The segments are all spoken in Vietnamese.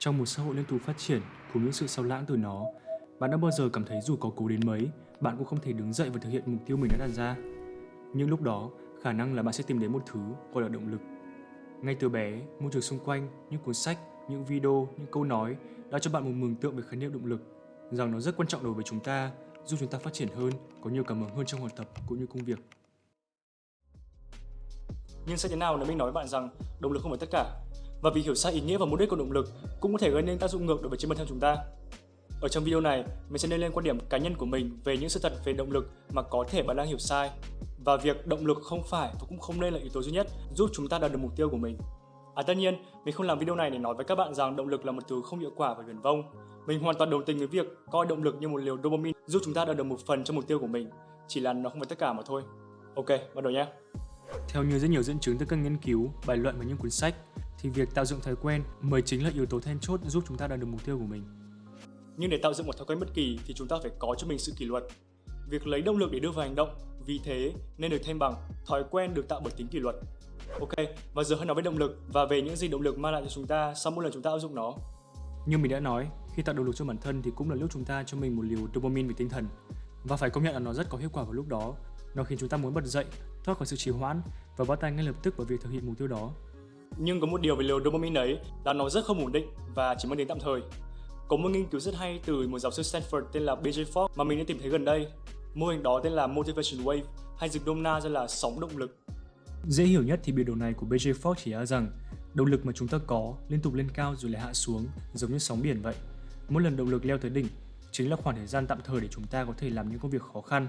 Trong một xã hội liên tục phát triển cùng những sự sao lãng từ nó, bạn đã bao giờ cảm thấy dù có cố đến mấy, bạn cũng không thể đứng dậy và thực hiện mục tiêu mình đã đặt ra? Nhưng lúc đó, khả năng là bạn sẽ tìm đến một thứ gọi là động lực. Ngay từ bé, môi trường xung quanh, những cuốn sách, những video, những câu nói đã cho bạn một mường tượng về khái niệm động lực, rằng nó rất quan trọng đối với chúng ta, giúp chúng ta phát triển hơn, có nhiều cảm hứng hơn trong học tập cũng như công việc. Nhưng sẽ thế nào nếu mình nói với bạn rằng động lực không phải tất cả? Và vì hiểu sai ý nghĩa và mục đích của động lực cũng có thể gây nên tác dụng ngược đối với chính bản thân chúng ta. Ở trong video này, mình sẽ nêu lên quan điểm cá nhân của mình về những sự thật về động lực mà có thể bạn đang hiểu sai. Và việc động lực không phải và cũng không nên là yếu tố duy nhất giúp chúng ta đạt được mục tiêu của mình. Tất nhiên, mình không làm video này để nói với các bạn rằng động lực là một thứ không hiệu quả và viển vông. Mình hoàn toàn đồng tình với việc coi động lực như một liều dopamine giúp chúng ta đạt được một phần trong mục tiêu của mình. Chỉ là nó không phải tất cả mà thôi. Ok, bắt đầu nhé. Theo như rất nhiều dẫn chứng từ các nghiên cứu, bài luận và những cuốn sách, thì việc tạo dựng thói quen mới chính là yếu tố then chốt giúp chúng ta đạt được mục tiêu của mình. Nhưng để tạo dựng một thói quen bất kỳ thì chúng ta phải có cho mình sự kỷ luật. Việc lấy động lực để đưa vào hành động, vì thế nên được thêm bằng thói quen được tạo bởi tính kỷ luật. Ok, và giờ hãy nói về động lực và về những gì động lực mang lại cho chúng ta sau mỗi lần chúng ta áp dụng nó. Như mình đã nói, khi tạo động lực cho bản thân thì cũng là lúc chúng ta cho mình một liều dopamine về tinh thần. Và phải công nhận là nó rất có hiệu quả vào lúc đó. Nó khiến chúng ta muốn bật dậy, thoát khỏi sự trì hoãn và bắt tay ngay lập tức vào việc thực hiện mục tiêu đó. Nhưng có một điều về liều dopamine ấy là nó rất không ổn định và chỉ mang đến tạm thời. Có một nghiên cứu rất hay từ một giáo sư Stanford tên là BJ Fogg mà mình đã tìm thấy gần đây. Mô hình đó tên là Motivation Wave, hay dịch nôm na ra là sóng động lực. Dễ hiểu nhất thì biểu đồ này của BJ Fogg chỉ ra rằng động lực mà chúng ta có liên tục lên cao rồi lại hạ xuống, giống như sóng biển vậy. Mỗi lần động lực leo tới đỉnh chính là khoảng thời gian tạm thời để chúng ta có thể làm những công việc khó khăn.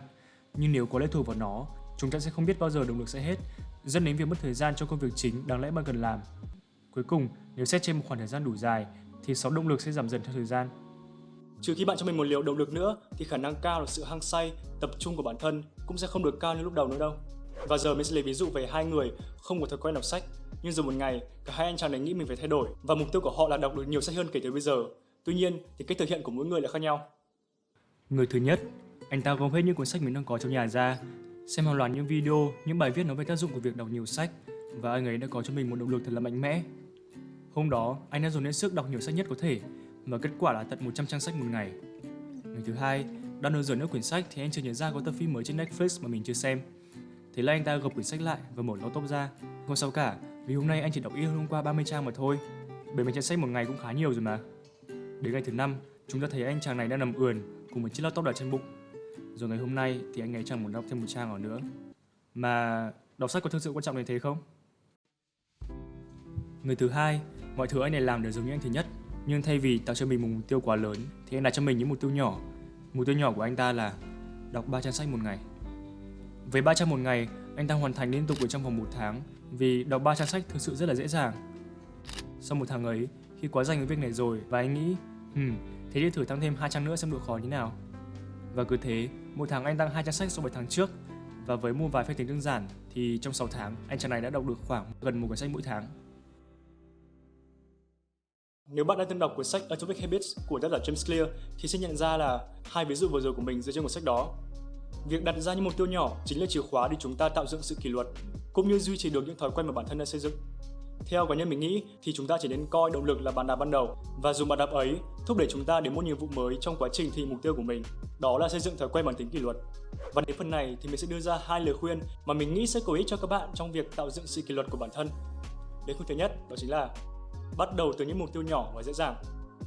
Nhưng nếu có lệ thuộc vào nó, chúng ta sẽ không biết bao giờ động lực sẽ hết, dẫn đến việc mất thời gian cho công việc chính đáng lẽ bạn cần làm. Cuối cùng, nếu xét trên một khoảng thời gian đủ dài, thì sóng động lực sẽ giảm dần theo thời gian. Trừ khi bạn cho mình một liều động lực nữa, thì khả năng cao là sự hăng say, tập trung của bản thân cũng sẽ không được cao như lúc đầu nữa đâu. Và giờ mình sẽ lấy ví dụ về hai người không có thói quen đọc sách, nhưng rồi một ngày cả hai anh chàng này nghĩ mình phải thay đổi và mục tiêu của họ là đọc được nhiều sách hơn kể từ bây giờ. Tuy nhiên thì cách thực hiện của mỗi người lại khác nhau. Người thứ nhất, anh ta gom hết những cuốn sách mình đang có trong nhà ra, xem hàng loạt những video, những bài viết nói về tác dụng của việc đọc nhiều sách, và anh ấy đã có cho mình một động lực thật là mạnh mẽ. Hôm đó, anh đã dồn hết sức đọc nhiều sách nhất có thể, và kết quả là tận 100 trang sách một ngày. Ngày thứ hai, đang nửa giờ nữa quyển sách thì anh chợt nhận ra có tập phim mới trên Netflix mà mình chưa xem. Thế là anh ta gập quyển sách lại và mở laptop ra. Không sao cả, vì hôm nay anh chỉ đọc ít hơn hôm qua 30 trang mà thôi. 70 trang sách một ngày cũng khá nhiều rồi mà. Đến ngày thứ năm, chúng ta thấy anh chàng này đang nằm ườn cùng một chiếc laptop đặt trên bụng. Rồi ngày hôm nay thì anh ấy chẳng muốn đọc thêm một trang nào nữa. Mà đọc sách có thực sự quan trọng đến thế không? Người thứ hai, mọi thứ anh này làm đều giống như anh thứ nhất. Nhưng thay vì tạo cho mình một mục tiêu quá lớn thì anh đặt cho mình những mục tiêu nhỏ. Mục tiêu nhỏ của anh ta là đọc 3 trang sách một ngày. Với 3 trang một ngày, anh ta hoàn thành liên tục ở trong vòng 1 tháng, vì đọc 3 trang sách thực sự rất là dễ dàng. Sau 1 tháng ấy, khi quá rành với việc này rồi và anh nghĩ, thế thì thử tăng thêm 2 trang nữa xem độ khó như nào. Và cứ thế, 1 tháng anh tăng 2 trang sách so với tháng trước. Và với một vài phép tính đơn giản thì trong 6 tháng, anh chàng này đã đọc được khoảng gần 1 quyển sách mỗi tháng. Nếu bạn đã từng đọc cuốn sách Atomic Habits của tác giả James Clear thì sẽ nhận ra là hai ví dụ vừa rồi của mình dựa trên cuốn sách đó. Việc đặt ra những mục tiêu nhỏ chính là chìa khóa để chúng ta tạo dựng sự kỷ luật, cũng như duy trì được những thói quen mà bản thân đã xây dựng. Theo cá nhân mình nghĩ thì chúng ta chỉ nên coi động lực là bàn đạp ban đầu và dùng bàn đạp ấy thúc đẩy chúng ta đến một nhiệm vụ mới trong quá trình thực hiện mục tiêu của mình, đó là xây dựng thói quen bằng tính kỷ luật. Và đến phần này thì mình sẽ đưa ra hai lời khuyên mà mình nghĩ sẽ có ích cho các bạn trong việc tạo dựng sự kỷ luật của bản thân. Lời khuyên thứ nhất đó chính là bắt đầu từ những mục tiêu nhỏ và dễ dàng.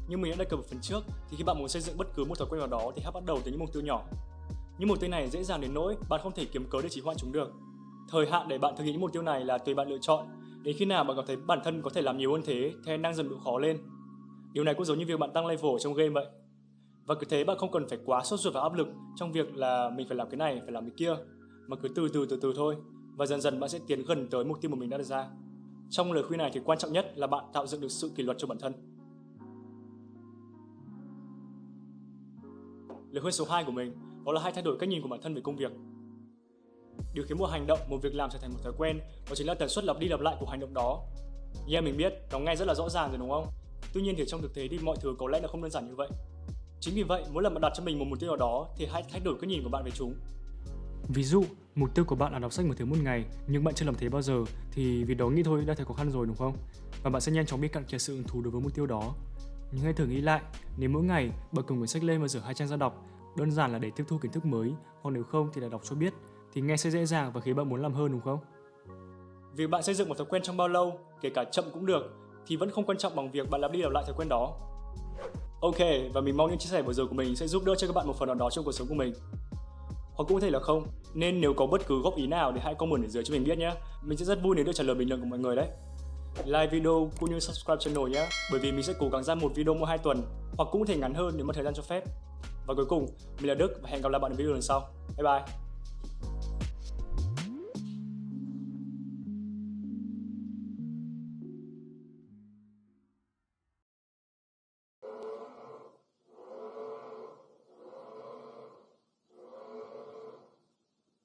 Như mình đã đề cập ở phần trước thì khi bạn muốn xây dựng bất cứ một thói quen nào đó thì hãy bắt đầu từ những mục tiêu nhỏ. Những mục tiêu này dễ dàng đến nỗi bạn không thể kiếm cớ để trì hoãn chúng được. Thời hạn để bạn thực hiện những mục tiêu này là tùy bạn lựa chọn. Đến khi nào bạn cảm thấy bản thân có thể làm nhiều hơn thế thì hãy nâng dần độ khó lên. Điều này cũng giống như việc bạn tăng level trong game vậy. Và cứ thế bạn không cần phải quá sốt ruột và áp lực trong việc là mình phải làm cái này, phải làm cái kia, mà cứ từ từ thôi. Và dần dần bạn sẽ tiến gần tới mục tiêu mà mình đã đặt ra. Trong lời khuyên này thì quan trọng nhất là bạn tạo dựng được sự kỷ luật cho bản thân. Lời khuyên số 2 của mình đó là hãy thay đổi cách nhìn của bản thân về công việc. Điều khiến một hành động, một việc làm trở thành một thói quen đó chính là tần suất lặp đi lặp lại của hành động đó. Yeah, mình biết, nó nghe rất là rõ ràng rồi đúng không? Tuy nhiên thì trong thực tế thì mọi thứ có lẽ là không đơn giản như vậy. Chính vì vậy, mỗi lần bạn đặt cho mình một mục tiêu nào đó thì hãy thay đổi cách nhìn của bạn về chúng. Ví dụ, mục tiêu của bạn là đọc sách một thứ một ngày, nhưng bạn chưa làm thế bao giờ, thì vì đó nghĩ thôi đã thấy khó khăn rồi đúng không? Và bạn sẽ nhanh chóng bị cạn kiệt sự hứng thú đối với mục tiêu đó. Nhưng hãy thử nghĩ lại, nếu mỗi ngày bật cùng quyển sách lên và dở 2 trang ra đọc, đơn giản là để tiếp thu kiến thức mới, hoặc nếu không thì là đọc cho biết, thì nghe sẽ dễ dàng và khiến bạn muốn làm hơn đúng không? Việc bạn xây dựng một thói quen trong bao lâu, kể cả chậm cũng được, thì vẫn không quan trọng bằng việc bạn lặp đi lặp lại thói quen đó. Ok, và mình mong những chia sẻ vừa rồi của mình sẽ giúp đỡ cho các bạn một phần nào đó trong cuộc sống của mình. Hoặc cũng có thể là không, nên nếu có bất cứ góp ý nào thì hãy comment ở dưới cho mình biết nhé. Mình sẽ rất vui nếu được trả lời bình luận của mọi người đấy. Like video cũng như subscribe channel nhé, bởi vì mình sẽ cố gắng ra một video mỗi 2 tuần, hoặc cũng có thể ngắn hơn nếu mà thời gian cho phép. Và cuối cùng, mình là Đức và hẹn gặp lại bạn ở video lần sau. Bye bye!